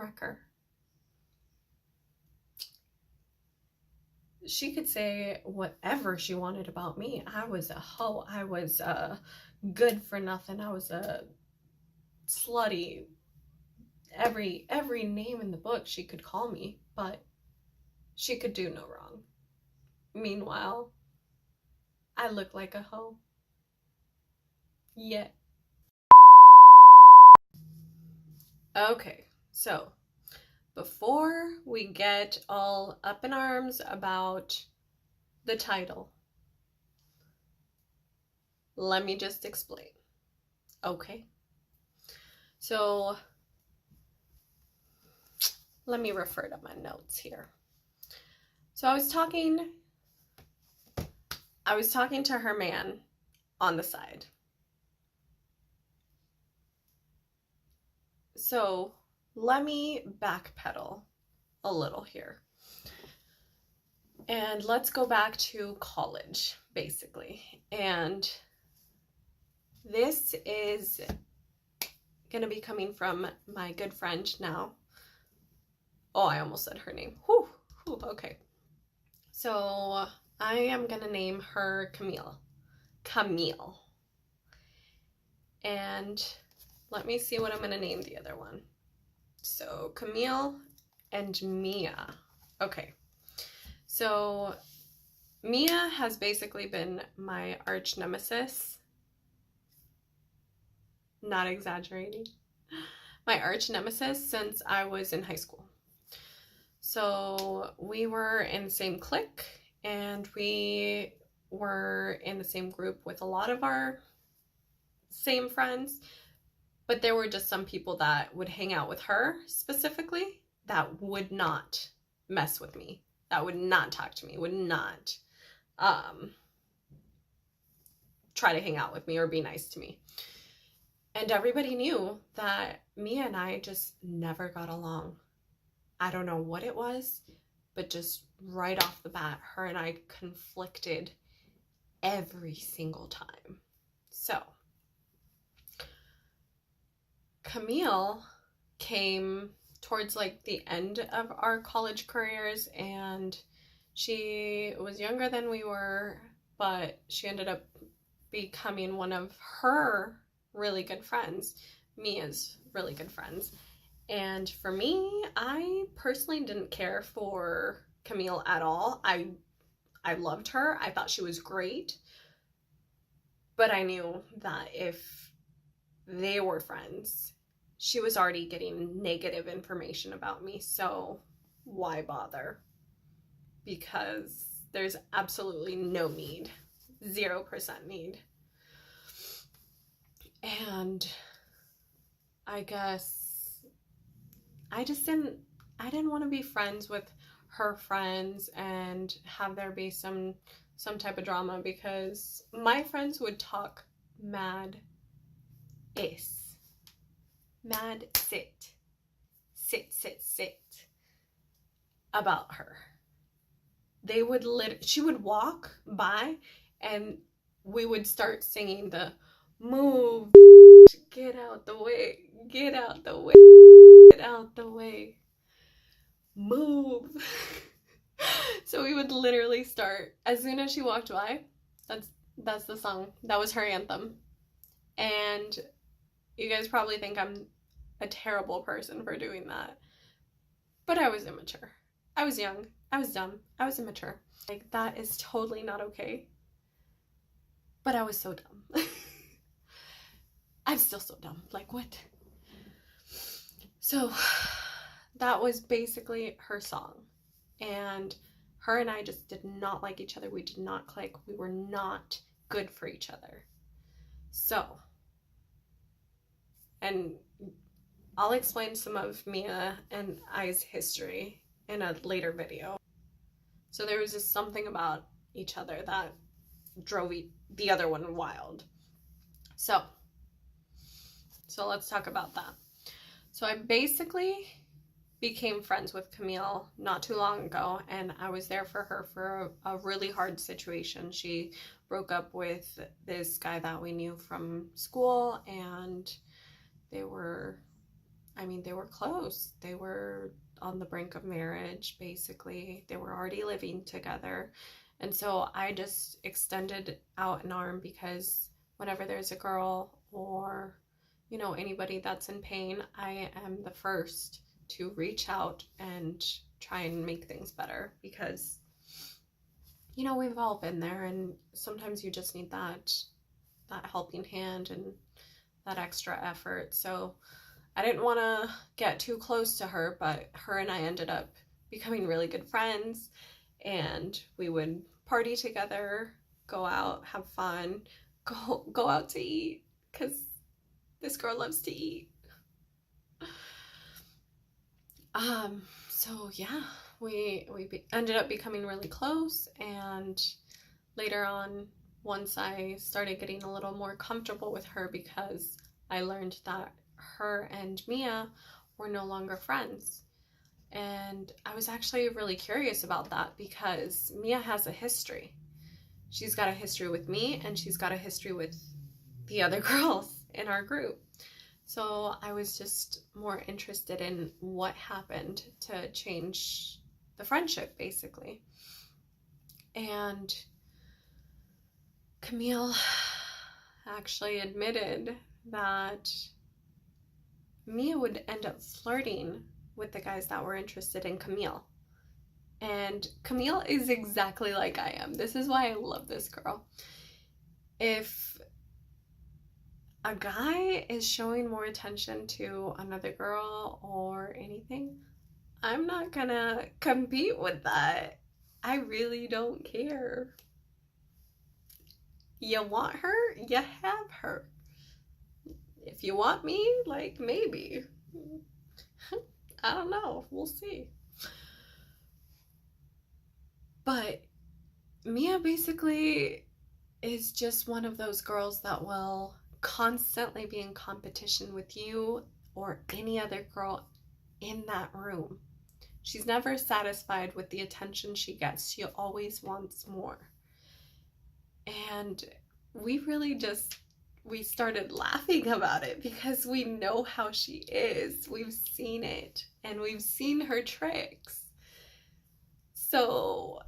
wrecker. She could say whatever she wanted about me. I was a hoe. I was good for nothing. I was a slutty. Every name in the book she could call me, but she could do no wrong. Meanwhile, I look like a hoe. Yeah. Okay, so before we get all up in arms about the title, let me just explain. Okay, so let me refer to my notes here. So I was talking to her man on the side. So let me backpedal a little here. And let's go back to college, basically. And this is going to be coming from my good friend now. Oh, I almost said her name. Whew, okay. So I am going to name her Camille. And let me see what I'm going to name the other one. So Camille and Mia. Okay. So Mia has basically been my arch nemesis. Not exaggerating. My arch nemesis since I was in high school. So we were in the same clique and we were in the same group with a lot of our same friends, but there were just some people that would hang out with her specifically that would not mess with me, that would not talk to me, would not try to hang out with me or be nice to me. And everybody knew that Mia and I just never got along. I don't know what it was, but just right off the bat, her and I conflicted every single time. So Camille came towards like the end of our college careers, and she was younger than we were, but she ended up becoming one of her really good friends, Mia's really good friends. And for me, I personally didn't care for Camille at all. I loved her. I thought she was great. But I knew that if they were friends, she was already getting negative information about me. So why bother? Because there's absolutely no need. 0% need. And I guess I didn't want to be friends with her friends and have there be some type of drama, because my friends would talk mad sit about her. They would she would walk by and we would start singing the move, get out the way, get out the way, get out the way, move. So we would literally start as soon as she walked by. That's the song. That was her anthem. And you guys probably think I'm a terrible person for doing that, but I was immature. I was young. I was dumb. I was immature. Like, that is totally not okay. But I was so dumb. I'm still so dumb. Like, what? So that was basically her song. And her and I just did not like each other. We did not click. We were not good for each other. So, and I'll explain some of Mia and I's history in a later video. So there was just something about each other that drove the other one wild. So let's talk about that. So I basically became friends with Camille not too long ago, and I was there for her for a really hard situation. She broke up with this guy that we knew from school, and they were, I mean, they were close. They were on the brink of marriage, basically. They were already living together. And so I just extended out an arm, because whenever there's a girl or, you know, anybody that's in pain, I am the first to reach out and try and make things better, because, you know, we've all been there, and sometimes you just need that helping hand and that extra effort. So I didn't want to get too close to her, but her and I ended up becoming really good friends, and we would party together, go out, have fun, go out to eat, because this girl loves to eat. So yeah, we ended up becoming really close, and later on, once I started getting a little more comfortable with her, because I learned that her and Mia were no longer friends. And I was actually really curious about that, because Mia has a history. She's got a history with me, and she's got a history with the other girls in our group. So I was just more interested in what happened to change the friendship, basically. And Camille actually admitted that Mia would end up flirting with the guys that were interested in Camille. And Camille is exactly like I am. This is why I love this girl. If a guy is showing more attention to another girl or anything, I'm not gonna compete with that. I really don't care. You want her? You have her. If you want me, like, maybe. I don't know. We'll see. But Mia basically is just one of those girls that will constantly be in competition with you or any other girl in that room. She's never satisfied with the attention she gets. She always wants more. And we started laughing about it, because we know how she is. We've seen it, and we've seen her tricks. So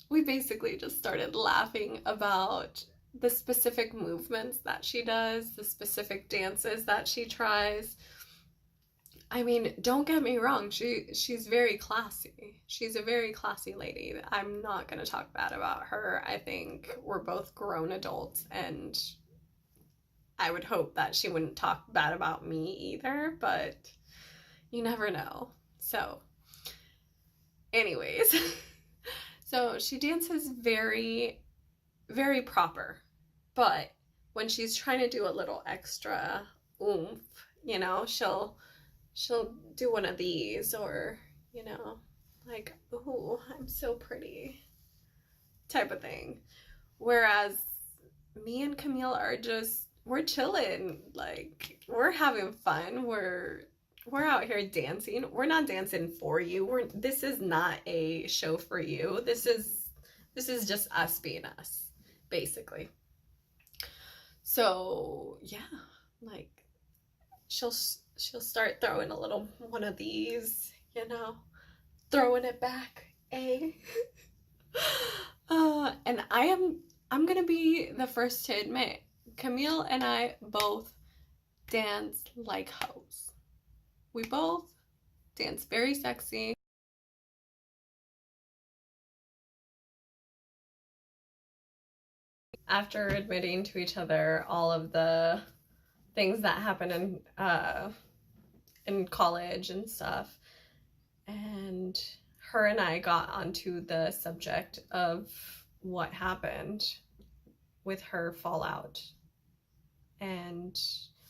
we basically just started laughing about the specific movements that she does, the specific dances that she tries. I mean, don't get me wrong, she's very classy. She's a very classy lady. I'm not going to talk bad about her. I think we're both grown adults, and I would hope that she wouldn't talk bad about me either, but you never know. So, anyways, so she dances very, very proper, but when she's trying to do a little extra oomph, you know, she'll do one of these, or, you know, like, ooh, I'm so pretty type of thing. Whereas me and Camille are just, we're chilling, like, we're having fun, we're out here dancing. We're not dancing for you. This is not a show for you. This is just us being us, basically. So yeah, like, she'll start throwing a little one of these, you know, throwing it back, eh? And I'm gonna be the first to admit, Camille and I both dance like hoes. We both dance very sexy. After admitting to each other all of the things that happen in college and stuff, and her and I got onto the subject of what happened with her fallout, and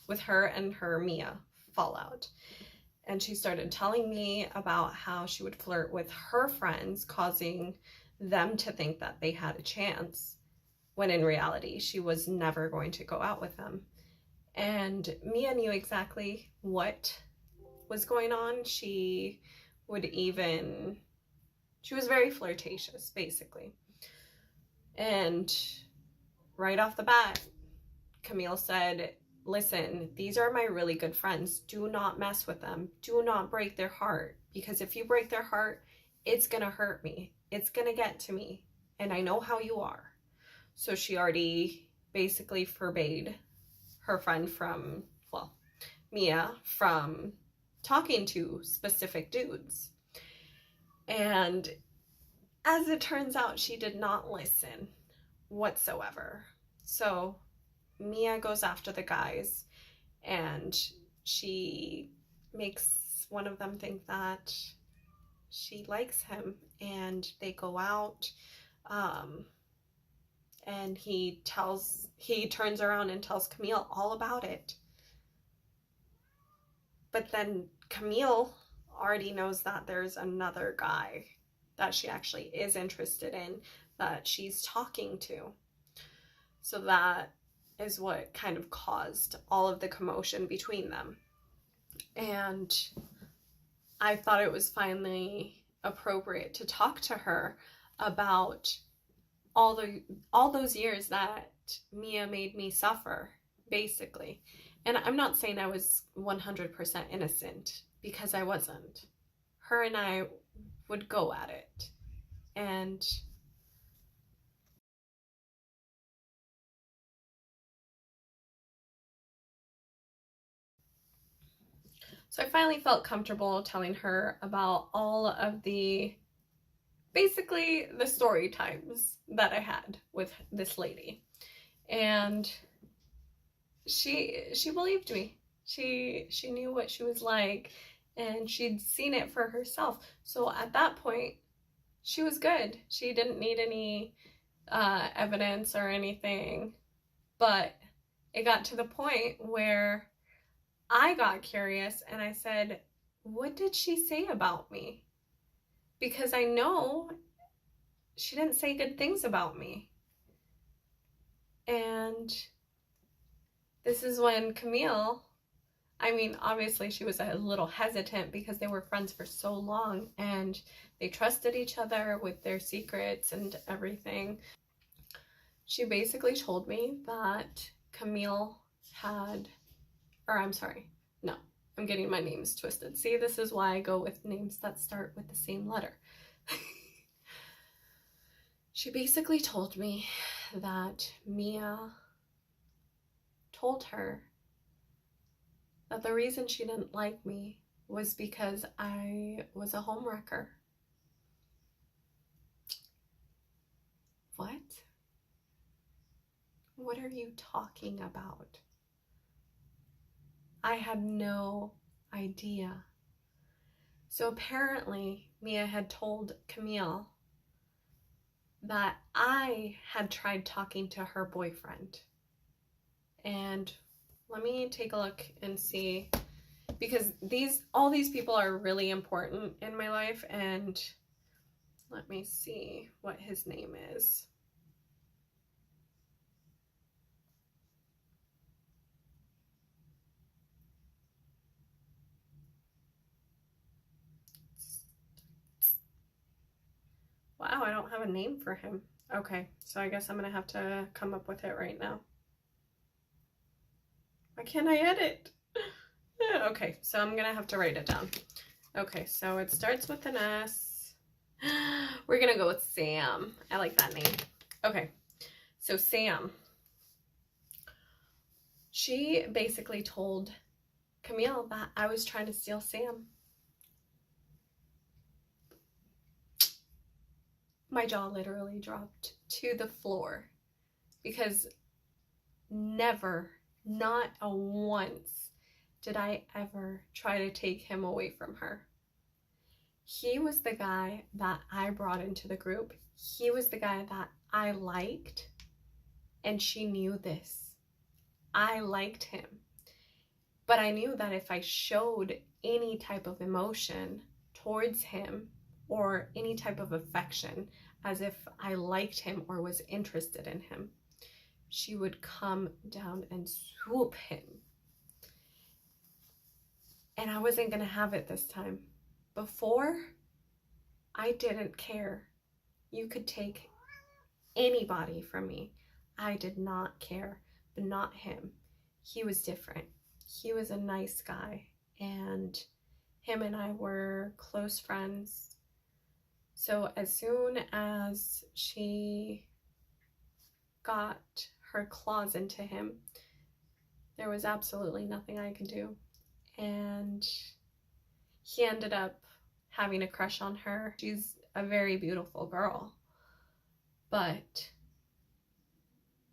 with her and her Mia fallout. And she started telling me about how she would flirt with her friends, causing them to think that they had a chance, when in reality she was never going to go out with them. And Mia knew exactly what was going on. She was very flirtatious, basically. And right off the bat, Camille said, listen, these are my really good friends. Do not mess with them. Do not break their heart, because if you break their heart, it's going to hurt me. It's going to get to me. And I know how you are. So she already basically forbade her friend from, well, Mia, from talking to specific dudes. And as it turns out, she did not listen whatsoever. So Mia goes after the guys, and she makes one of them think that she likes him, and they go out, and he turns around and tells Camille all about it. But then Camille already knows that there's another guy that she actually is interested in, that she's talking to. So that is what kind of caused all of the commotion between them. And I thought it was finally appropriate to talk to her about all those years that Mia made me suffer, basically. And I'm not saying I was 100% innocent, because I wasn't. Her and I would go at it. And so I finally felt comfortable telling her about all of basically the story times that I had with this lady. And she believed me. She knew what she was like, and she'd seen it for herself. So at that point, she was good. She didn't need any evidence or anything. But it got to the point where I got curious, and I said, what did she say about me? Because I know she didn't say good things about me. And this is when Camille, I mean, obviously she was a little hesitant because they were friends for so long and they trusted each other with their secrets and everything. She basically told me that Camille had, or I'm sorry, no, I'm getting my names twisted. See, this is why I go with names that start with the same letter. She basically told me that Mia told her that the reason she didn't like me was because I was a homewrecker. What? What are you talking about? I had no idea. So apparently Mia had told Camille that I had tried talking to her boyfriend. And let me take a look and see, because all these people are really important in my life, and let me see what his name is. Wow, I don't have a name for him. Okay, so I guess I'm gonna have to come up with it right now. Why can't I edit? Okay, so I'm gonna have to write it down. Okay, so it starts with an S. We're gonna go with Sam. I like that name. Okay, so Sam. She basically told Camille that I was trying to steal Sam. My jaw literally dropped to the floor, because never, not a once, did I ever try to take him away from her. He was the guy that I brought into the group. He was the guy that I liked, and she knew this. I liked him. But I knew that if I showed any type of emotion towards him, or any type of affection, as if I liked him or was interested in him, she would come down and swoop him. And I wasn't going to have it this time. Before, I didn't care. You could take anybody from me. I did not care, but not him. he was different. He was a nice guy, and him and I were close friends. So as soon as she got her claws into him, there was absolutely nothing I could do. And he ended up having a crush on her. She's a very beautiful girl, but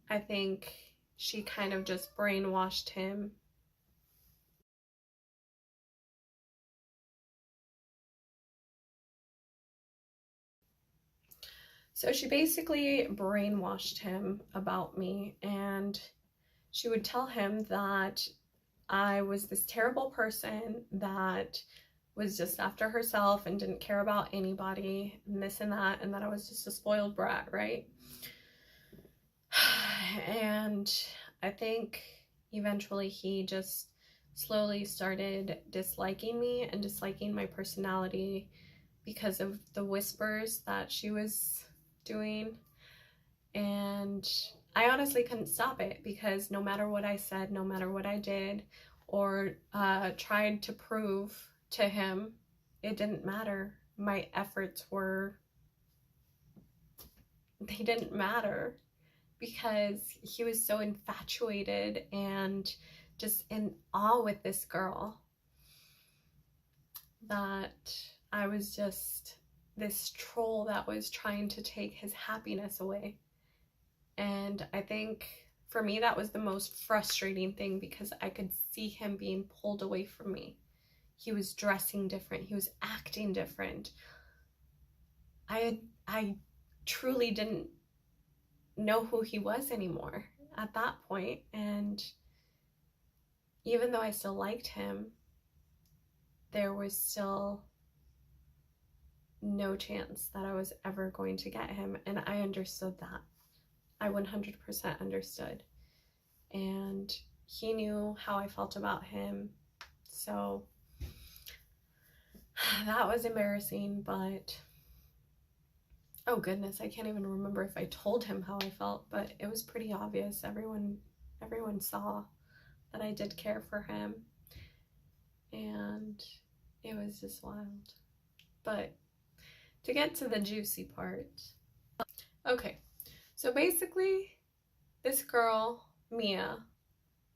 I think she kind of just brainwashed him. So she basically brainwashed him about me, and she would tell him that I was this terrible person that was just after herself and didn't care about anybody, and this and that, and that I was just a spoiled brat, right? And I think eventually he just slowly started disliking me and disliking my personality because of the whispers that she was doing. And I honestly couldn't stop it, because no matter what I said, no matter what I did or tried to prove to him, it didn't matter. My efforts they didn't matter, because he was so infatuated and just in awe with this girl that I was just this troll that was trying to take his happiness away. And I think for me that was the most frustrating thing, because I could see him being pulled away from me. He was dressing different, he was acting different. I truly didn't know who he was anymore at that point. And even though I still liked him, there was still no chance that I was ever going to get him, and I understood that. I 100% understood, and he knew how I felt about him. So that was embarrassing, but oh goodness, I can't even remember if I told him how I felt, but it was pretty obvious. Everyone saw that I did care for him, and it was just wild. But to get to the juicy part, okay, so basically this girl, Mia,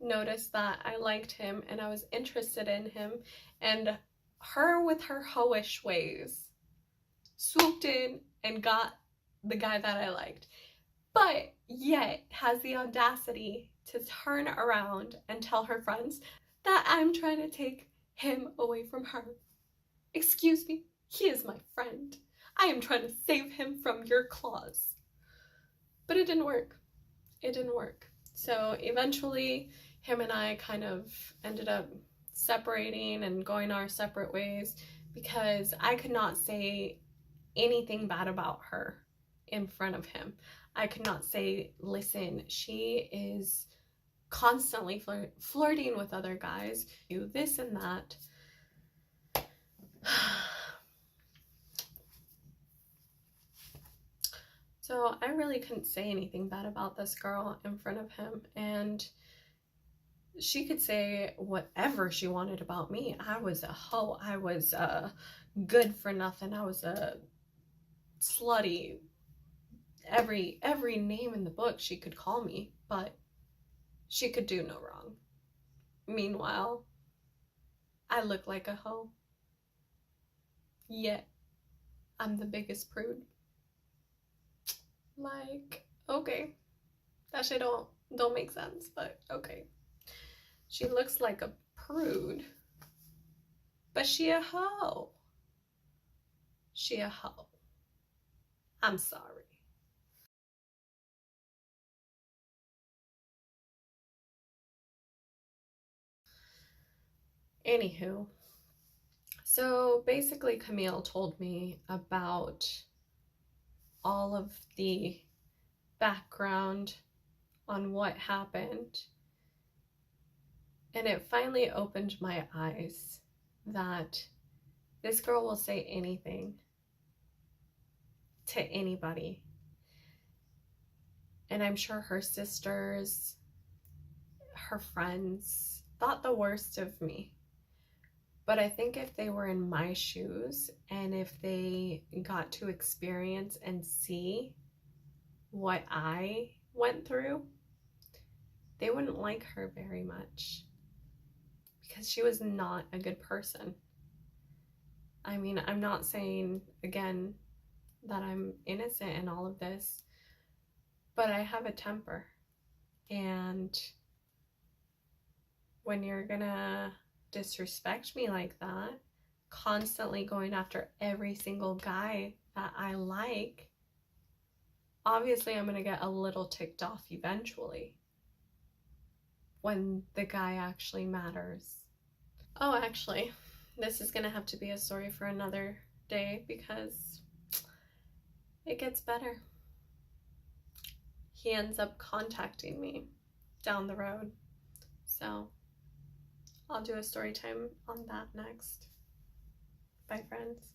noticed that I liked him and I was interested in him, and her, with her hoish ways, swooped in and got the guy that I liked, but yet has the audacity to turn around and tell her friends that I'm trying to take him away from her. Excuse me, he is my friend. I am trying to save him from your claws. But it didn't work. It didn't work. So eventually him and I kind of ended up separating and going our separate ways, because I could not say anything bad about her in front of him. I could not say, listen, she is constantly flirting with other guys, do this and that. So I really couldn't say anything bad about this girl in front of him, and she could say whatever she wanted about me. I was a hoe, I was good for nothing, I was a slutty, every name in the book she could call me, but she could do no wrong. Meanwhile, I look like a hoe, yet I'm the biggest prude. Like, okay, that shit don't make sense, but okay. She looks like a prude, but she a hoe. She a hoe. I'm sorry. Anywho, so basically Camille told me about all of the background on what happened, and it finally opened my eyes that this girl will say anything to anybody. And I'm sure her sisters, her friends thought the worst of me. But I think if they were in my shoes and if they got to experience and see what I went through, they wouldn't like her very much because she was not a good person. I mean, I'm not saying, again, that I'm innocent in all of this, but I have a temper. And when you're gonna disrespect me like that, constantly going after every single guy that I like, obviously I'm gonna get a little ticked off eventually when the guy actually matters. Oh, actually, this is gonna have to be a story for another day because it gets better. He ends up contacting me down the road. So I'll do a story time on that next. Bye, friends.